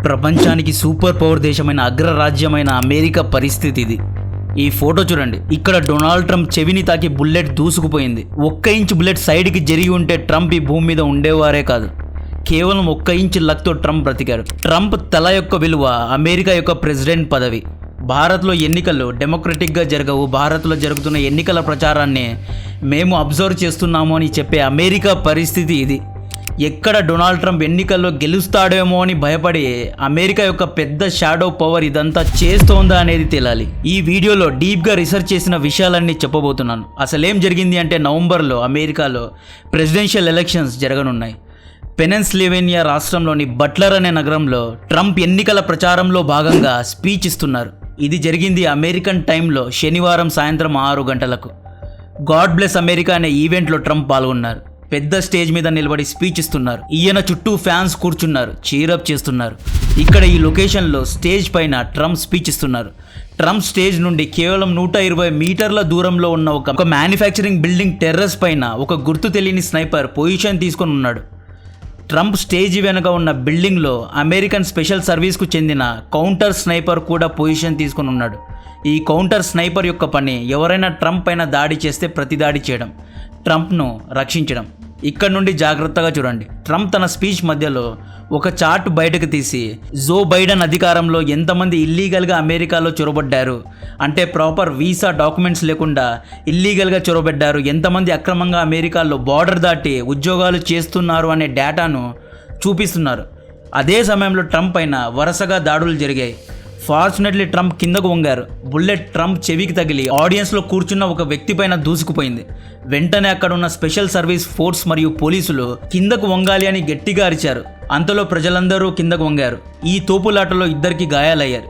ప్రపంచానికి super power దేశమైన అగ్రరాజ్యమైన America పరిస్థితి ఇది. ఈ ఫోటో చూడండి. ఇక్కడ డొనాల్డ్ ట్రంప్ చెవిని తాకి బుల్లెట్ దూసుకుపోయింది. 1 ఇంచ్ బుల్లెట్ సైడ్కి జరిగి ఉంటే ట్రంప్ ఈ భూమి మీద ఉండేవారే కాదు. కేవలం 1 ఇంచ్ లక్తో ట్రంప్ బ్రతికాడు. ట్రంప్ తల యొక్క విలువ అమెరికా యొక్క ప్రెసిడెంట్ పదవి. భారత్లో ఎన్నికలు డెమోక్రటిక్గా జరగవు. భారత్లో జరుగుతున్న ఎన్నికల ప్రచారాన్ని మేము అబ్జర్వ్ చేస్తున్నాము అని చెప్పే అమెరికా పరిస్థితి ఇది. ఎక్కడ డొనాల్డ్ ట్రంప్ ఎన్నికల్లో గెలుస్తాడేమో అని భయపడి అమెరికా యొక్క పెద్ద షాడో పవర్ ఇదంతా చేస్తోందా అనేది తేలాలి. ఈ వీడియోలో డీప్గా రీసెర్చ్ చేసిన విషయాలన్నీ చెప్పబోతున్నాను. అసలేం జరిగింది అంటే నవంబర్లో అమెరికాలో ప్రెసిడెన్షియల్ ఎలక్షన్స్ జరగనున్నాయి. పెనెన్సిల్వేనియా రాష్ట్రంలోని బట్లర్ అనే నగరంలో ట్రంప్ ఎన్నికల ప్రచారంలో భాగంగా స్పీచ్ ఇస్తున్నారు. ఇది జరిగింది అమెరికన్ టైంలో శనివారం సాయంత్రం 6 గంటలకు. గాడ్ బ్లెస్ అమెరికా అనే ఈవెంట్లో ట్రంప్ పాల్గొన్నారు. పెద్ద స్టేజ్ మీద నిలబడి స్పీచ్ ఇస్తున్నారు. ఈయన చుట్టూ ఫ్యాన్స్ కూర్చున్నారు, చీరప్ చేస్తున్నారు. ఇక్కడ ఈ లొకేషన్లో స్టేజ్ పైన ట్రంప్ స్పీచ్ ఇస్తున్నారు. ట్రంప్ స్టేజ్ నుండి కేవలం 120 మీటర్ల దూరంలో ఉన్న ఒక మ్యానుఫ్యాక్చరింగ్ బిల్డింగ్ టెర్రస్ పైన ఒక గుర్తు తెలియని స్నైపర్ పొజిషన్ తీసుకొని ఉన్నాడు. ట్రంప్ స్టేజ్ వెనుక ఉన్న బిల్డింగ్లో అమెరికన్ స్పెషల్ సర్వీస్కు చెందిన కౌంటర్ స్నైపర్ కూడా పొజిషన్ తీసుకొని ఉన్నాడు. ఈ కౌంటర్ స్నైపర్ యొక్క పని ఎవరైనా ట్రంప్ పైన దాడి చేస్తే ప్రతిదాడి చేయడం, ట్రంప్ను రక్షించడం. ఇక్కడ నుండి జాగ్రత్తగా చూడండి. ట్రంప్ తన స్పీచ్ మధ్యలో ఒక చార్ట్ బయటకు తీసి జో బైడెన్ అధికారంలో ఎంతమంది ఇల్లీగల్గా అమెరికాలో చొరబడ్డారు, అంటే ప్రాపర్ వీసా డాక్యుమెంట్స్ లేకుండా ఇల్లీగల్గా చొరబడ్డారు, ఎంతమంది అక్రమంగా అమెరికాలో బార్డర్ దాటి ఉద్యోగాలు చేస్తున్నారు అనే డేటాను చూపిస్తున్నారు. అదే సమయంలో ట్రంప్ పైన వరుసగా దాడులు జరిగాయి. ఫార్చునేట్లీ ట్రంప్ కిందకు వంగారు. బుల్లెట్ ట్రంప్ చెవికి తగిలి ఆడియన్స్లో కూర్చున్న ఒక వ్యక్తి పైన దూసుకుపోయింది. వెంటనే అక్కడ ఉన్న స్పెషల్ సర్వీస్ ఫోర్స్ మరియు పోలీసులు కిందకు వంగాలి అని గట్టిగా అరిచారు. అంతలో ప్రజలందరూ కిందకు వంగారు. ఈ తోపులాటలో 2 గాయాలయ్యారు.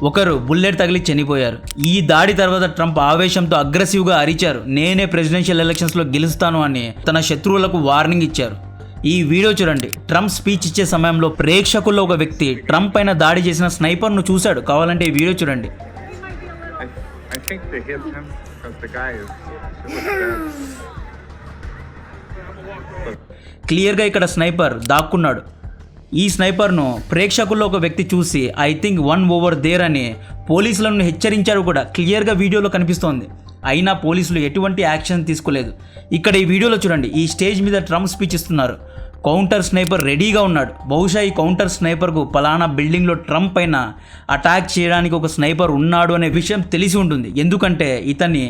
ఒకరు బుల్లెట్ తగిలి చనిపోయారు. ఈ దాడి తర్వాత ట్రంప్ ఆవేశంతో అగ్రెసివ్గా అరిచారు. నేనే ప్రెసిడెన్షియల్ ఎలక్షన్స్లో గెలుస్తాను అని తన శత్రువులకు వార్నింగ్ ఇచ్చారు. ఈ వీడియో చూడండి. ట్రంప్ స్పీచ్ ఇచ్చే సమయంలో ప్రేక్షకుల్లో ఒక వ్యక్తి ట్రంప్ పైన దాడి చేసిన స్నైపర్ను చూశాడు. కావాలంటే ఈ వీడియో చూడండి. క్లియర్గా ఇక్కడ స్నైపర్ దాక్కున్నాడు. ఈ స్నైపర్ను ప్రేక్షకుల్లో ఒక వ్యక్తి చూసి ఐ థింక్ 1 ఓవర్ దేర్ అని పోలీసులను హెచ్చరించారు కూడా. క్లియర్గా వీడియోలో కనిపిస్తోంది. అయినా పోలీసులు ఎటువంటి యాక్షన్ తీసుకోలేదు. ఇక్కడ ఈ వీడియోలో చూడండి. ఈ స్టేజ్ మీద ట్రంప్ స్పీచ్ ఇస్తున్నారు. కౌంటర్ స్నైపర్ రెడీగా ఉన్నాడు. బహుశా ఈ కౌంటర్ స్నైపర్కు పలానా బిల్డింగ్లో ట్రంప్ పైన అటాక్ చేయడానికి ఒక స్నైపర్ ఉన్నాడు అనే విషయం తెలిసి ఉంటుంది. ఎందుకంటే ఇతని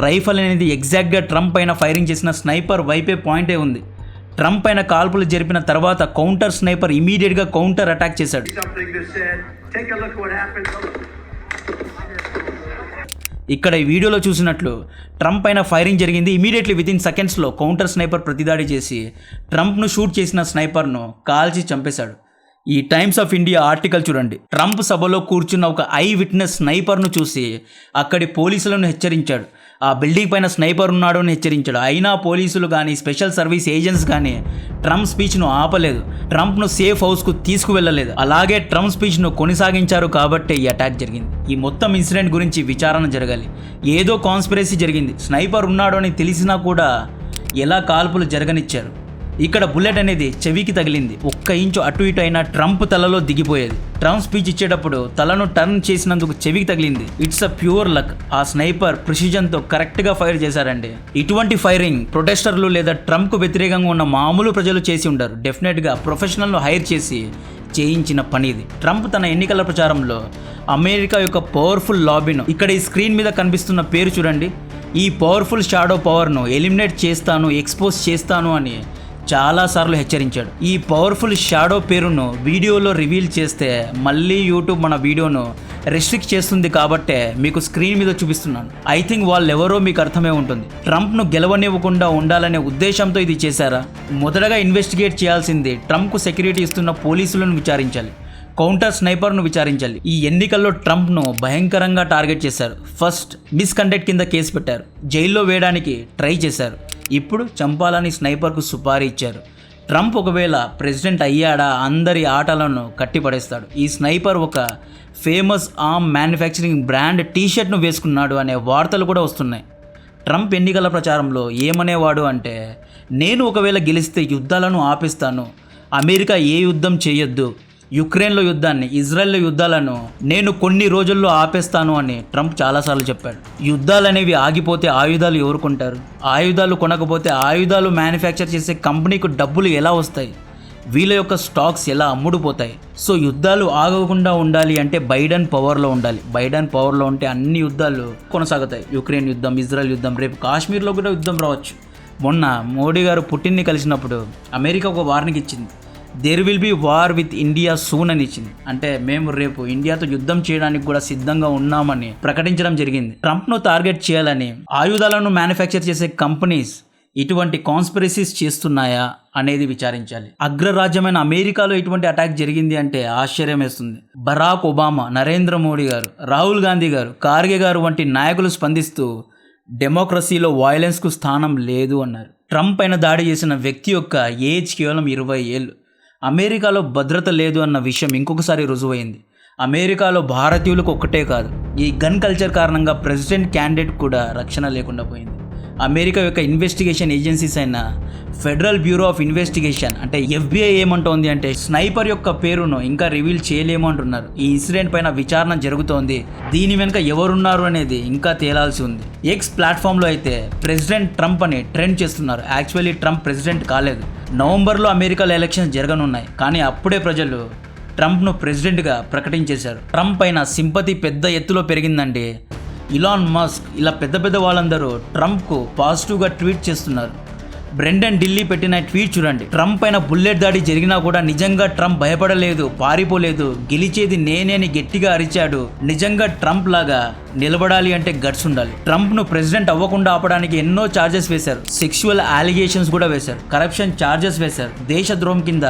రైఫల్ అనేది ఎగ్జాక్ట్గా ట్రంప్ పైన ఫైరింగ్ చేసిన స్నైపర్ వైపే పాయింటే ఉంది. ట్రంప్ పైన కాల్పులు జరిపిన తర్వాత కౌంటర్ స్నైపర్ ఇమీడియట్గా కౌంటర్ అటాక్ చేశాడు. ఇక్కడ ఈ వీడియోలో చూసినట్లు ట్రంప్ పైన ఫైరింగ్ జరిగింది. ఇమీడియట్లీ వితిన్ సెకండ్స్లో కౌంటర్ స్నైపర్ ప్రతిదాడి చేసి ట్రంప్ను షూట్ చేసిన స్నైపర్ను కాల్చి చంపేశాడు. ఈ టైమ్స్ ఆఫ్ ఇండియా ఆర్టికల్ చూడండి. ట్రంప్ సభలో కూర్చున్న ఒక ఐ విట్నెస్ స్నైపర్ను చూసి అక్కడి పోలీసులను హెచ్చరించాడు. ఆ బిల్డింగ్ పైన స్నైపర్ ఉన్నాడు అని హెచ్చరించాడు. అయినా పోలీసులు కానీ స్పెషల్ సర్వీస్ ఏజెంట్స్ కానీ ట్రంప్ స్పీచ్ను ఆపలేదు. ట్రంప్ను సేఫ్ హౌస్కు తీసుకువెళ్ళలేదు. అలాగే ట్రంప్ స్పీచ్ను కొనసాగించారు కాబట్టే ఈ అటాక్ జరిగింది. ఈ మొత్తం ఇన్సిడెంట్ గురించి విచారణ జరగాలి. ఏదో కాన్స్పిరసీ జరిగింది. స్నైపర్ ఉన్నాడు అని తెలిసినా కూడా ఎలా కాల్పులు జరగనిచ్చారు. ఇక్కడ బుల్లెట్ అనేది చెవికి తగిలింది. 1 ఇంచు అటు ఇటు అయినా ట్రంప్ తలలో దిగిపోయేది. ట్రంప్ స్పీచ్ ఇచ్చేటప్పుడు తలను టర్న్ చేసినందుకు చెవికి తగిలింది. It's a pure luck. ఆ స్నైపర్ ప్రిసిజన్తో కరెక్ట్గా ఫైర్ చేశారండి. ఇటువంటి ఫైరింగ్ ప్రొటెస్టర్లు లేదా ట్రంప్కు వ్యతిరేకంగా ఉన్న మామూలు ప్రజలు చేసి ఉంటారు. డెఫినెట్గా ప్రొఫెషనల్ను హైర్ చేసి చేయించిన పని ఇది. ట్రంప్ తన ఎన్నికల ప్రచారంలో అమెరికా యొక్క పవర్ఫుల్ లాబీను, ఇక్కడ ఈ స్క్రీన్ మీద కనిపిస్తున్న పేరు చూడండి, ఈ పవర్ఫుల్ షాడో పవర్ను ఎలిమినేట్ చేస్తాను, ఎక్స్పోజ్ చేస్తాను అని చాలాసార్లు హెచ్చరించాడు. ఈ పవర్ఫుల్ షాడో పేరును వీడియోలో రివీల్ చేస్తే మళ్ళీ యూట్యూబ్ మన వీడియోను రెస్ట్రిక్ట్ చేస్తుంది కాబట్టే మీకు స్క్రీన్ మీద చూపిస్తున్నాను. ఐ థింక్ వాళ్ళెవరో మీకు అర్థమే ఉంటుంది. ట్రంప్ను గెలవనివ్వకుండా ఉండాలనే ఉద్దేశంతో ఇది చేశారా? మొదటగా ఇన్వెస్టిగేట్ చేయాల్సింది ట్రంప్కు సెక్యూరిటీ ఇస్తున్న పోలీసులను విచారించాలి. కౌంటర్ స్నైపర్ను విచారించాలి. ఈ ఎన్నికల్లో ట్రంప్ను భయంకరంగా టార్గెట్ చేశారు. ఫస్ట్ మిస్కండక్ట్ కింద కేసు పెట్టారు. జైల్లో వేయడానికి ట్రై చేశారు. ఇప్పుడు చంపాలని స్నైపర్కు సుపారీ ఇచ్చారు. ట్రంప్ ఒకవేళ ప్రెసిడెంట్ అయ్యాడా అందరి ఆటలను కట్టిపడేస్తాడు. ఈ స్నైపర్ ఒక ఫేమస్ ఆర్మ్ మ్యానుఫ్యాక్చరింగ్ బ్రాండ్ టీషర్ట్ను వేసుకున్నాడు అనే వార్తలు కూడా వస్తున్నాయి. ట్రంప్ ఎన్నికల ప్రచారంలో ఏమనేవాడు అంటే, నేను ఒకవేళ గెలిస్తే యుద్ధాలను ఆపిస్తాను, అమెరికా ఏ యుద్ధం చేయొద్దు, యుక్రెయిన్లో యుద్ధాన్ని, ఇజ్రాయెల్లో యుద్ధాలను నేను కొన్ని రోజుల్లో ఆపేస్తాను అని ట్రంప్ చాలాసార్లు చెప్పాడు. యుద్ధాలు అనేవి ఆగిపోతే ఆయుధాలు ఎవరు కొంటారు? ఆయుధాలు కొనకపోతే ఆయుధాలు మ్యానుఫ్యాక్చర్ చేసే కంపెనీకి డబ్బులు ఎలా వస్తాయి? వీళ్ళ యొక్క స్టాక్స్ ఎలా అమ్ముడుపోతాయి? సో యుద్ధాలు ఆగకుండా ఉండాలి అంటే బైడెన్ పవర్లో ఉండాలి. బైడెన్ పవర్లో ఉంటే అన్ని యుద్ధాలు కొనసాగుతాయి. యుక్రెయిన్ యుద్ధం, ఇజ్రాయెల్ యుద్ధం, రేపు కాశ్మీర్లో కూడా యుద్ధం రావచ్చు. మొన్న మోడీ గారు పుటిన్ని కలిసినప్పుడు అమెరికా ఒక వార్నింగ్ ఇచ్చింది. There will be war with India soon అని ఇచ్చింది. అంటే మేము రేపు ఇండియాతో యుద్ధం చేయడానికి కూడా సిద్ధంగా ఉన్నామని ప్రకటించడం జరిగింది. ట్రంప్ను టార్గెట్ చేయాలని ఆయుధాలను మ్యానుఫ్యాక్చర్ చేసే కంపెనీస్ ఇటువంటి కాన్స్పిరసీస్ చేస్తున్నాయా అనేది విచారించాలి. అగ్రరాజ్యమైన అమెరికాలో ఇటువంటి అటాక్ జరిగింది అంటే ఆశ్చర్యం వేస్తుంది. బరాక్ ఒబామా, నరేంద్ర మోడీ గారు, రాహుల్ గాంధీ గారు, ఖార్గే గారు వంటి నాయకులు స్పందిస్తూ డెమోక్రసీలో వయలెన్స్కు స్థానం లేదు అన్నారు. ట్రంప్ పైన దాడి చేసిన వ్యక్తి యొక్క ఏజ్ కేవలం 20 ఏళ్ళు. అమెరికాలో భద్రత లేదు అన్న విషయం ఇంకొకసారి రుజువైంది. అమెరికాలో భారతీయులకు ఒక్కటే కాదు, ఈ గన్ కల్చర్ కారణంగా ప్రెసిడెంట్ క్యాండిడేట్ కూడా రక్షణ లేకుండా పోయింది. అమెరికా యొక్క ఇన్వెస్టిగేషన్ ఏజెన్సీస్ అయిన ఫెడరల్ బ్యూరో ఆఫ్ ఇన్వెస్టిగేషన్ అంటే FBI ఏమంటోంది అంటే స్నైపర్ యొక్క పేరును ఇంకా రివీల్ చేయలేము అంటున్నారు. ఈ ఇన్సిడెంట్ పైన విచారణ జరుగుతోంది. దీని వెనుక ఎవరున్నారు అనేది ఇంకా తేలాల్సి ఉంది. ఎక్స్ ప్లాట్ఫామ్లో అయితే ప్రెసిడెంట్ ట్రంప్ అని ట్రెండ్ చేస్తున్నారు. యాక్చువల్లీ ట్రంప్ ప్రెసిడెంట్ కాలేదు. నవంబర్లో అమెరికాలో ఎలక్షన్స్ జరగనున్నాయి, కానీ అప్పుడే ప్రజలు ట్రంప్ను ప్రెసిడెంట్గా ప్రకటించేశారు. ట్రంప్ పైన సింపతి పెద్ద ఎత్తులో పెరిగిందండి. ఇలాన్ మస్క్ ఇలా పెద్ద పెద్ద వాళ్ళందరూ ట్రంప్కు పాజిటివ్గా ట్వీట్ చేస్తున్నారు. బ్రెండన్ ఢిల్లీ పెట్టిన ట్వీట్ చూడండి. ట్రంప్ పైన బుల్లెట్ దాడి జరిగినా కూడా నిజంగా ట్రంప్ భయపడలేదు, పారిపోలేదు, గెలిచేది నేనే అని గట్టిగా అరిచాడు. నిజంగా ట్రంప్ లాగా నిలబడాలి అంటే గట్స్ ఉండాలి. ట్రంప్ను ప్రెసిడెంట్ అవ్వకుండా ఆపడానికి ఎన్నో ఛార్జెస్ వేశారు. సెక్షువల్ అలిగేషన్స్ కూడా వేశారు, కరప్షన్ ఛార్జెస్ వేశారు, దేశద్రోహం కింద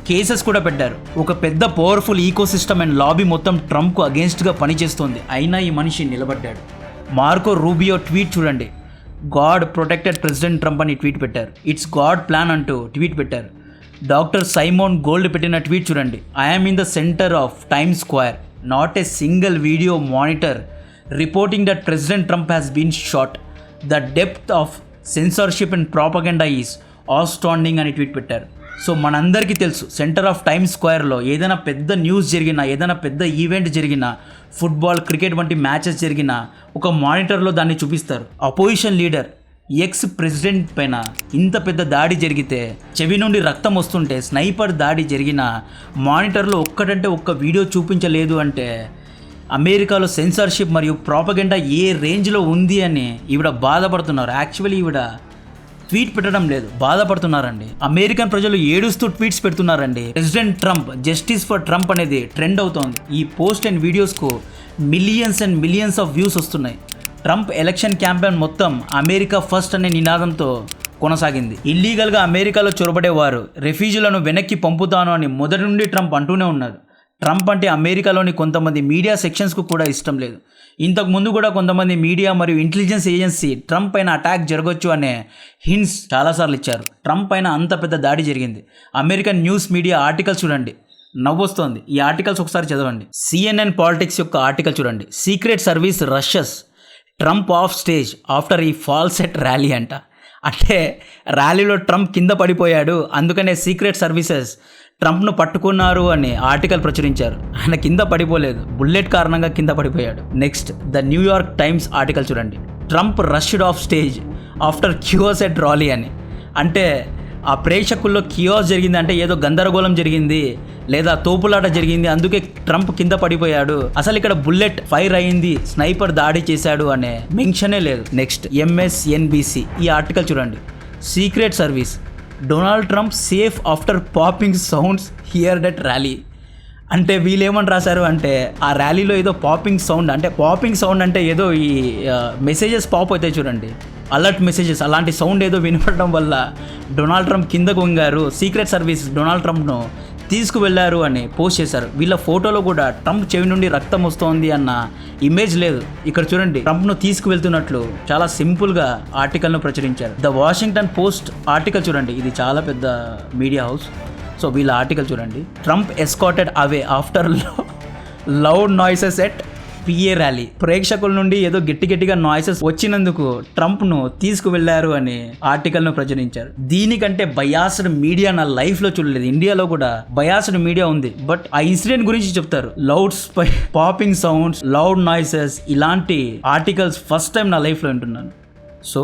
కేసెస్ కూడా పెట్టారు. ఒక పెద్ద పవర్ఫుల్ ఈకోసిస్టమ్ అండ్ లాబీ మొత్తం ట్రంప్కు అగేన్స్ట్గా పనిచేస్తోంది. అయినా ఈ మనిషి నిలబడ్డాడు. మార్కో రూబియో ట్వీట్ చూడండి. గాడ్ ప్రొటెక్టెడ్ ప్రెసిడెంట్ ట్రంప్ అని ట్వీట్ పెట్టారు. ఇట్స్ గాడ్ ప్లాన్ అంటూ ట్వీట్ పెట్టారు. డాక్టర్ సైమోన్ గోల్డ్ పెట్టిన ట్వీట్ చూడండి. I'm in the center of Times Square, not a single video monitor reporting that President Trump has been shot. The depth of censorship and propaganda is outstanding అని tweet పెట్టారు. So మనందరికీ తెలుసు, centre of times స్క్వేర్లో ఏదైనా పెద్ద news జరిగినా, ఏదైనా పెద్ద event జరిగినా, ఫుట్బాల్, క్రికెట్ వంటి మ్యాచెస్ జరిగినా ఒక మానిటర్లో దాన్ని చూపిస్తారు. అపోజిషన్ లీడర్ ఎక్స్ ప్రెసిడెంట్ పైన ఇంత పెద్ద దాడి జరిగితే, చెవి నుండి రక్తం వస్తుంటే, స్నైపర్ దాడి జరిగిన మానిటర్లో ఒక్కటంటే ఒక్క వీడియో చూపించలేదు అంటే అమెరికాలో సెన్సార్షిప్ మరియు ప్రాపగెండా ఏ రేంజ్లో ఉంది అని ఈవిడ బాధపడుతున్నారు. యాక్చువల్లీ ఈవిడ ట్వీట్ పెట్టడం లేదు, బాధపడుతున్నారండి. అమెరికన్ ప్రజలు ఏడుస్తూ ట్వీట్స్ పెడుతున్నారండి. President Trump, justice for Trump అనేది ట్రెండ్ అవుతోంది. ఈ పోస్ట్ అండ్ వీడియోస్కు millions and millions of views వస్తున్నాయి. ట్రంప్ ఎలక్షన్ క్యాంపెయిన్ మొత్తం అమెరికా ఫస్ట్ అనే నినాదంతో కొనసాగింది. ఇల్లీగల్గా అమెరికాలో చొరబడేవారు, రెఫ్యూజీలను వెనక్కి పంపుతాను అని మొదటి నుండి ట్రంప్ అంటూనే ఉన్నారు. ట్రంప్ అంటే అమెరికాలోని కొంతమంది మీడియా సెక్షన్స్కు కూడా ఇష్టం లేదు. ఇంతకు ముందు కూడా కొంతమంది మీడియా మరియు ఇంటెలిజెన్స్ ఏజెన్సీ ట్రంప్ పైన అటాక్ జరగవచ్చు అనే హింట్స్ చాలాసార్లు ఇచ్చారు. ట్రంప్ పైన అంత పెద్ద దాడి జరిగింది. అమెరికన్ న్యూస్ మీడియా ఆర్టికల్ చూడండి, నవ్వొస్తోంది. ఈ ఆర్టికల్స్ ఒకసారి చదవండి. CNN పాలిటిక్స్ యొక్క ఆర్టికల్ చూడండి. Secret service rashes Trump of stage after ఈ ఫాల్స్ ఎట్ ర్యాలీ అంట. అంటే ర్యాలీలో ట్రంప్ కింద పడిపోయాడు, అందుకనే సీక్రెట్ సర్వీసెస్ ట్రంప్ను పట్టుకున్నారు అని ఆర్టికల్ ప్రచురించారు. ఆయన కింద పడిపోలేదు, బుల్లెట్ కారణంగా కింద పడిపోయాడు. Next the New York times article చూడండి. Trump rushed of stage after cues at rally అని. అంటే ఆ ప్రేక్షకుల్లో కియోస్ జరిగింది అంటే ఏదో గందరగోళం జరిగింది లేదా తోపులాట జరిగింది, అందుకే ట్రంప్ కింద పడిపోయాడు. అసలు ఇక్కడ బుల్లెట్ ఫైర్ అయింది, స్నైపర్ దాడి చేశాడు అనే మెన్షనే లేదు. నెక్స్ట్ MSNBC ఈ ఆర్టికల్ చూడండి. Secret service Donald Trump safe after popping sounds here that rally. అంటే వీళ్ళేమని రాశారు అంటే ఆ ర్యాలీలో ఏదో పాపింగ్ సౌండ్, అంటే పాపింగ్ సౌండ్ అంటే ఏదో ఈ మెసేజెస్ పాప్ అవుతాయి చూడండి, అలర్ట్ మెసేజెస్, అలాంటి సౌండ్ ఏదో వినపడడం వల్ల డొనాల్డ్ ట్రంప్ కిందకు వంగారు, సీక్రెట్ సర్వీస్ డొనాల్డ్ ట్రంప్ను తీసుకువెళ్లారు అని పోస్ట్ చేశారు. వీళ్ళ ఫోటోలో కూడా ట్రంప్ చెవి నుండి రక్తం వస్తోంది అన్న ఇమేజ్ లేదు. ఇక్కడ చూడండి, ట్రంప్ను తీసుకువెళ్తున్నట్లు చాలా సింపుల్గా ఆర్టికల్ను ప్రచురించారు. ద వాషింగ్టన్ పోస్ట్ ఆర్టికల్ చూడండి, ఇది చాలా పెద్ద మీడియా హౌస్. సో వీళ్ళ ఆర్టికల్ చూడండి. Trump escorted away after loud noises at PA rally. ప్రేక్షకుల నుండి ఏదో గట్టిగా నాయిసెస్ వచ్చినందుకు ట్రంప్ను తీసుకువెళ్లారు అని ఆర్టికల్ను ప్రచురించారు. దీనికంటే బయాస్డ్ మీడియా నా లైఫ్లో చూడలేదు. ఇండియాలో కూడా బయాస్డ్ మీడియా ఉంది, బట్ ఆ ఇన్సిడెంట్ గురించి చెప్తారు. Loud popping sounds, loud noises, ఇలాంటి ఆర్టికల్స్ ఫస్ట్ టైం నా లైఫ్లో వింటున్నాను. సో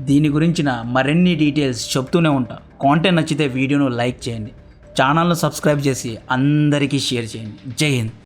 దీని గురించిన మరిన్ని డీటెయిల్స్ చెప్తూనే ఉంటా. కాంటెంట్ నచ్చితే వీడియోను లైక్ చేయండి, ఛానల్ను సబ్స్క్రైబ్ చేసి అందరికీ షేర్ చేయండి. జై హింద్.